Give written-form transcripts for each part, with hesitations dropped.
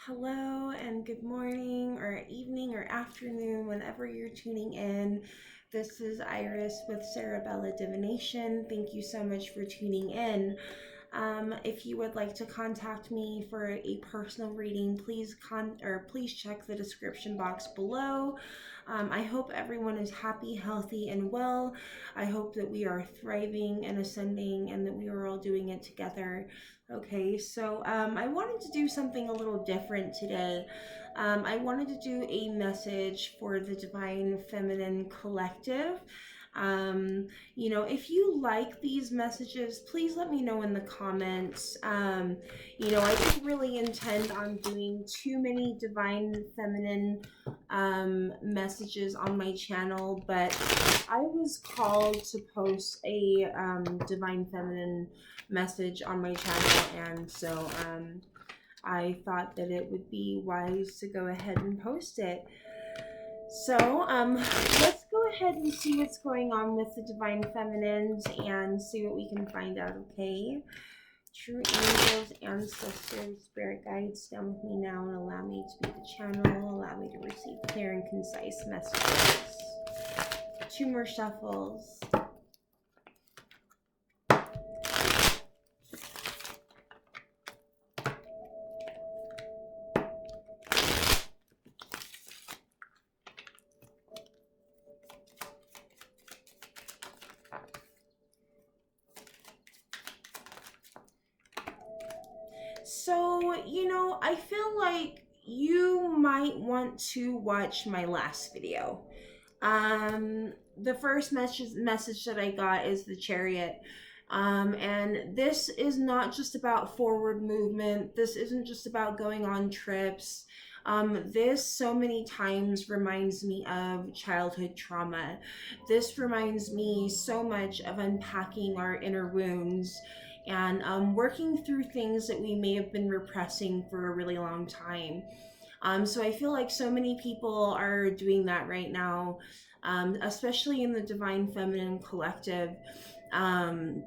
Hello and good morning or evening or afternoon, whenever you're tuning in. This is Iris with Sarabella Divination. Thank you so much for tuning in. If you would like to contact me for a personal reading, please check the description box below. I hope everyone is happy, healthy, and well. I hope that we are thriving and ascending and that we are all doing it together. Okay, so I wanted to do something a little different today. I wanted to do a message for the Divine Feminine Collective. If you like these messages, please let me know in the comments. I didn't really intend on doing too many Divine Feminine messages on my channel, but I was called to post a Divine Feminine message on my channel, and so I thought that it would be wise to go ahead and post it. So let's go ahead and see what's going on with the Divine Feminines and see what we can find out, okay? True angels, ancestors, spirit guides, stand with me now and allow me to be the channel. Allow me to receive clear and concise messages. Two more shuffles. So, I feel like you might want to watch my last video. The first message that I got is the Chariot. And this is not just about forward movement. This isn't just about going on trips. This so many times reminds me of childhood trauma. This reminds me so much of unpacking our inner wounds and working through things that we may have been repressing for a really long time. So I feel like so many people are doing that right now, especially in the Divine Feminine Collective. I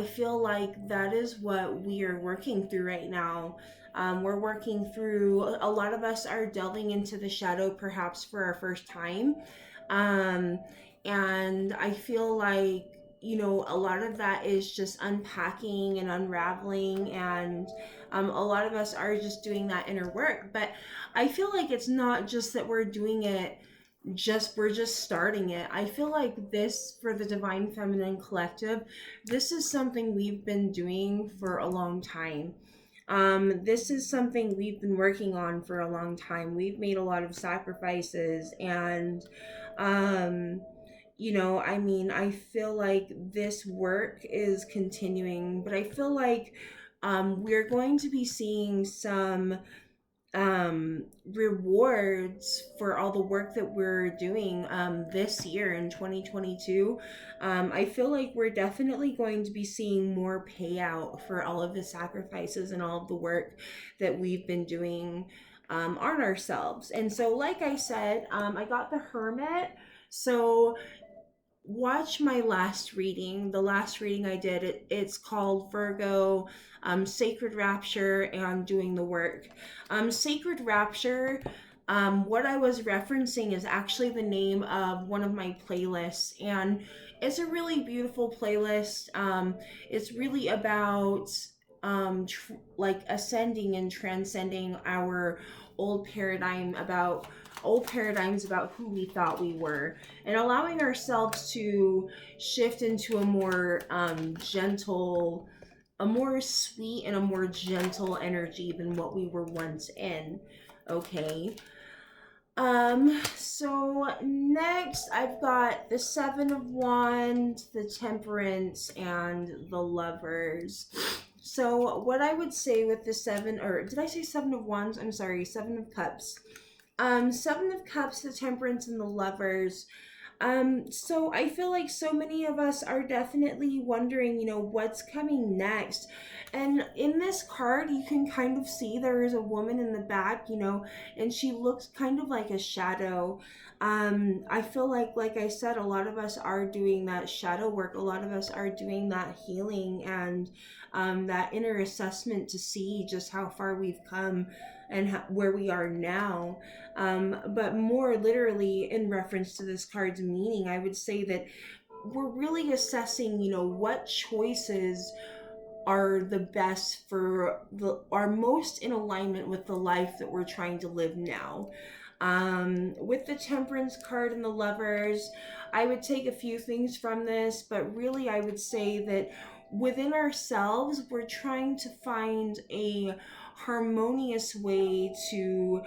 feel like that is what we are working through right now. We're working through, a lot of us are delving into the shadow perhaps for our first time. Um, and I feel like, a lot of that is just unpacking and unraveling. And a lot of us are just doing that inner work. But I feel like it's not just that we're doing it we're just starting it. I feel like this for the Divine Feminine Collective, this is something we've been doing for a long time. This is something we've been working on for a long time. We've made a lot of sacrifices, and I feel like this work is continuing, but I feel like we're going to be seeing some rewards for all the work that we're doing this year in 2022. I feel like we're definitely going to be seeing more payout for all of the sacrifices and all of the work that we've been doing on ourselves. And so, like I said, I got the Hermit. So watch my last reading. The last reading I did, it's called Virgo, Sacred Rapture and Doing the Work. Sacred Rapture, what I was referencing is actually the name of one of my playlists, and it's a really beautiful playlist. It's really about like ascending and transcending our old paradigm about old paradigms about who we thought we were, and allowing ourselves to shift into a more gentle, a more sweet, and a more gentle energy than what we were once in. Okay. So next I've got the Seven of Wands, the Temperance, and the Lovers. So what I would say with the seven, or did I say Seven of Wands? I'm sorry, Seven of Cups. Seven of Cups, the Temperance, and the Lovers. So I feel like so many of us are definitely wondering, what's coming next. And in this card, you can kind of see there is a woman in the back, and she looks kind of like a shadow. I feel like I said, a lot of us are doing that shadow work. A lot of us are doing that healing and that inner assessment to see just how far we've come and where we are now. But more literally, in reference to this card's meaning, I would say that we're really assessing, what choices are the best for are most in alignment with the life that we're trying to live now. With the Temperance card and the Lovers, I would take a few things from this, but really I would say that within ourselves, we're trying to find a harmonious way to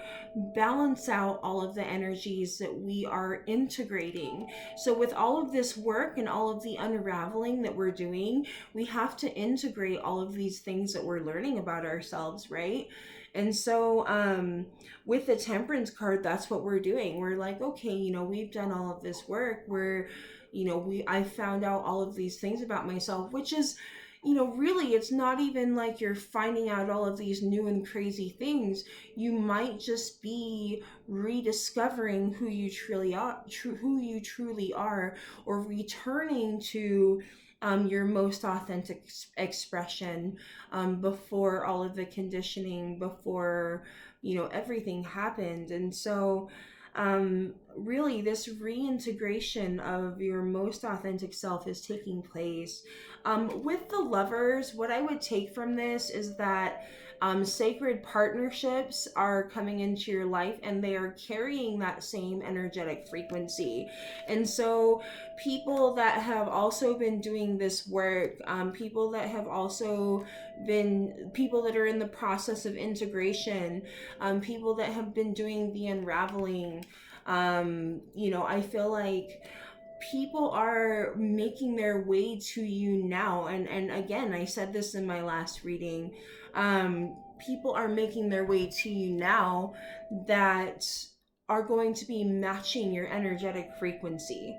balance out all of the energies that we are integrating. So, with all of this work and all of the unraveling that we're doing, we have to integrate all of these things that we're learning about ourselves, right? And so, with the Temperance card, that's what we're doing. We're like, okay, we've done all of this work. I found out all of these things about myself, which is, really, it's not even like you're finding out all of these new and crazy things. You might just be rediscovering who you truly are, or returning to your most authentic expression before all of the conditioning, before everything happened. And so really, this reintegration of your most authentic self is taking place. With the Lovers, what I would take from this is that sacred partnerships are coming into your life, and they are carrying that same energetic frequency. And so, people that have also been doing this work, people that have also been people that are in the process of integration, people that have been doing the unraveling, I feel like people are making their way to you now. And again, I said this in my last reading. People are making their way to you now that are going to be matching your energetic frequency.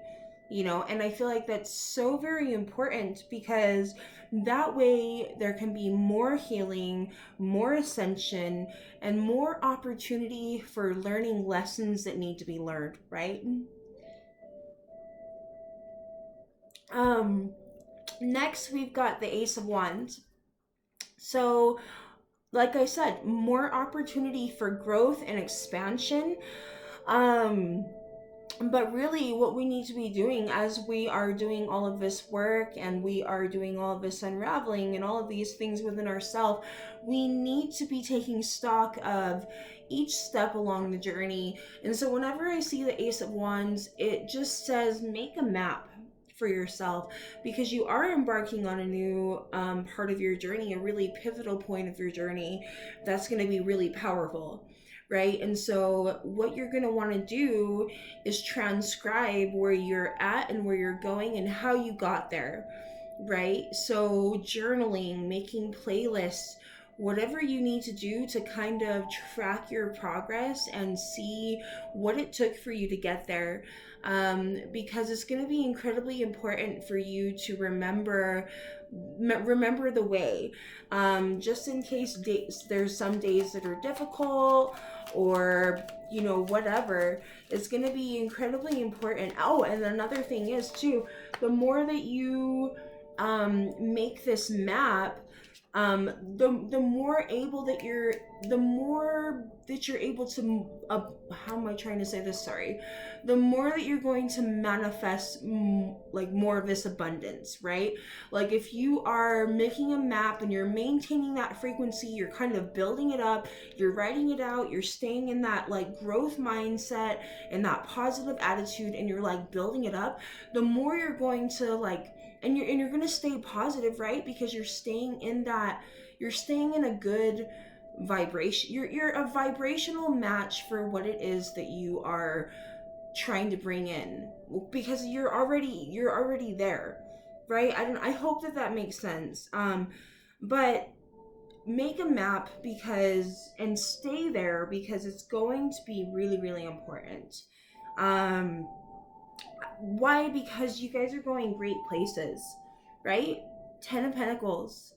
And I feel like that's so very important, because that way there can be more healing, more ascension, and more opportunity for learning lessons that need to be learned, right? Um, Next, we've got the Ace of Wands. So, like I said, more opportunity for growth and expansion. Um, but really, what we need to be doing as we are doing all of this work and we are doing all of this unraveling and all of these things within ourselves, we need to be taking stock of each step along the journey. And so, whenever I see the Ace of Wands, it just says make a map for yourself, because you are embarking on a new part of your journey, a really pivotal point of your journey that's going to be really powerful, right? And so what you're going to want to do is transcribe where you're at and where you're going and how you got there, right? So journaling, making playlists, whatever you need to do to kind of track your progress and see what it took for you to get there. Because it's going to be incredibly important for you to remember the way, just in case there's some days that are difficult, or whatever. It's going to be incredibly important. Oh, and another thing is too, the more that you make this map, the more able that you're the more that you're able to how am I trying to say this, sorry, the more that you're going to manifest like more of this abundance, right? Like if you are making a map and you're maintaining that frequency, you're kind of building it up, you're writing it out, you're staying in that like growth mindset and that positive attitude, and you're like building it up, the more you're going to like, and you're going to stay positive, right? Because you're staying in a good vibration. You're a vibrational match for what it is that you are trying to bring in, because you're already there, right? I hope that makes sense. But make a map, and stay there, because it's going to be really, really important. Why? Because you guys are going great places, right? 10 of Pentacles.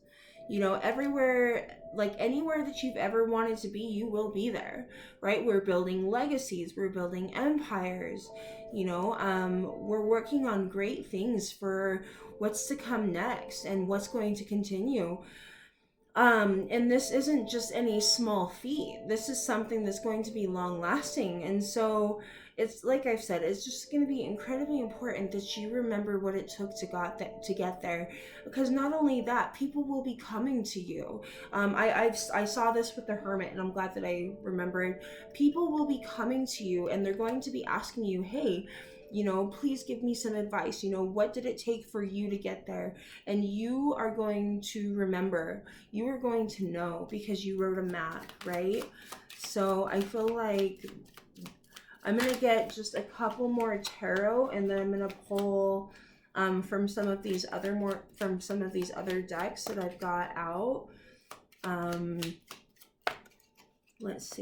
You know, everywhere, like anywhere that you've ever wanted to be, you will be there, right? We're building legacies, we're building empires, you know, we're working on great things for what's to come next and what's going to continue. And this isn't just any small feat. This is something that's going to be long lasting. And so it's like I've said, it's just going to be incredibly important that you remember what it took to get there, because not only that, people will be coming to you. I saw this with the Hermit, and I'm glad that I remembered. People will be coming to you, and they're going to be asking you, hey, you know, please give me some advice. You know, what did it take for you to get there? And you are going to remember, you are going to know because you wrote a map, right? So I feel like I'm gonna get just a couple more tarot, and then I'm gonna pull from some of these other decks that I've got out. Let's see.